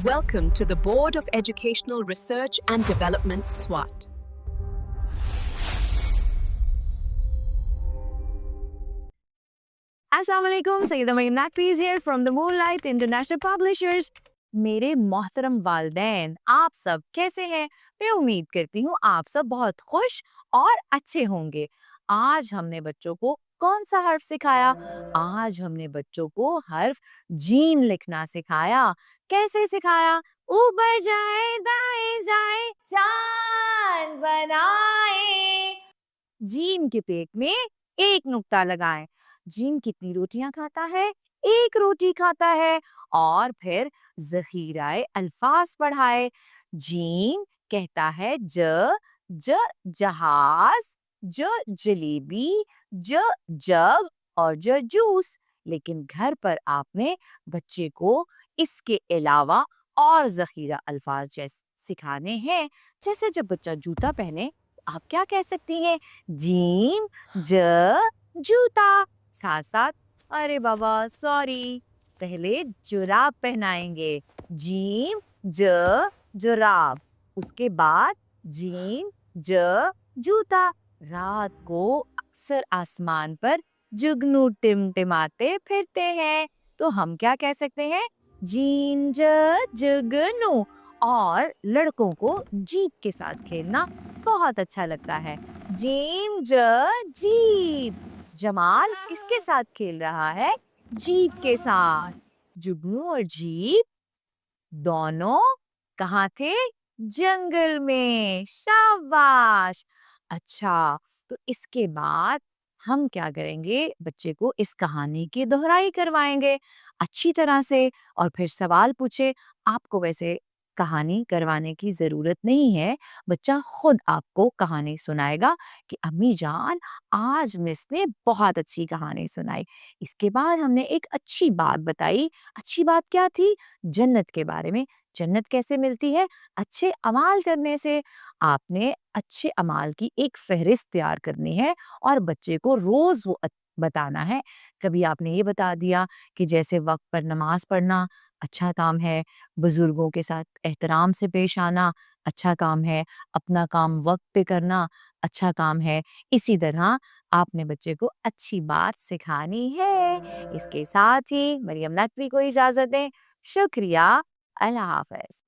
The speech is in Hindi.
Welcome to the Board of Educational Research and Development, SWAT. अस्सलामुअलैकुम, Saeeda Maryam नकवीज़ here from the Moonlight International Publishers। मेरे मोहतरम वालिदैन, आप सब कैसे हैं? मैं उम्मीद करती हूँ आप सब बहुत खुश और अच्छे होंगे। आज हमने बच्चों को कौन सा हर्फ सिखाया? आज हमने बच्चों को हर्फ जीम लिखना सिखाया। कैसे सिखाया? ऊपर जाए दाएं जाए चांद बनाए। जीम के पेट में एक नुक्ता लगाएं। जीम कितनी रोटियां खाता है? एक रोटी खाता है। और फिर जखीराए अल्फाज पढ़ाए। जीम कहता है ज जहाज, ज जलेबी, ज जग और ज जूस। लेकिन घर पर आपने बच्चे को इसके अलावा और जखीरा अल्फाज जैसे सिखाने हैं। जैसे जब बच्चा जूता पहने, आप क्या कह सकती हैं? जीम ज जूता। साथ साथ अरे बाबा सॉरी, पहले जुराब पहनाएंगे। जीम ज जुराब, उसके बाद जीम ज जूता। रात को अक्सर आसमान पर जुगनू टिमटिमाते फिरते हैं, तो हम क्या कह सकते हैं? जीम ज जुगनू। और लड़कों को जीप के साथ खेलना बहुत अच्छा लगता है। जीम ज जीप। जमाल किसके साथ खेल रहा है? जीप के साथ। जुगनू और जीप दोनों कहाँ थे? जंगल में। शाबाश। अच्छा, तो इसके बाद हम क्या करेंगे? बच्चे को इस कहानी की दोहराई करवाएंगे अच्छी तरह से, और फिर सवाल पूछे। आपको वैसे कहानी करवाने की जरूरत नहीं है, बच्चा खुद आपको कहानी सुनाएगा कि अम्मी जान, आज मिस ने बहुत अच्छी कहानी सुनाई। इसके बाद हमने एक अच्छी बात बताई। अच्छी बात क्या थी? जन्नत के बारे में। जन्नत कैसे मिलती है? अच्छे अमाल करने से। आपने अच्छे अमाल की एक फहरिस्त तैयार करनी है और बच्चे को रोज वो बताना है। कभी आपने ये बता दिया कि जैसे वक्त पर नमाज पढ़ना अच्छा काम है, बुजुर्गों के साथ एहतराम से पेश आना अच्छा काम है, अपना काम वक्त पे करना अच्छा काम है। इसी तरह आपने बच्चे को अच्छी बात सिखानी है। इसके साथ ही मरियम नकवी को इजाजत दें। शुक्रिया। अल्लाह हाफ़िज़।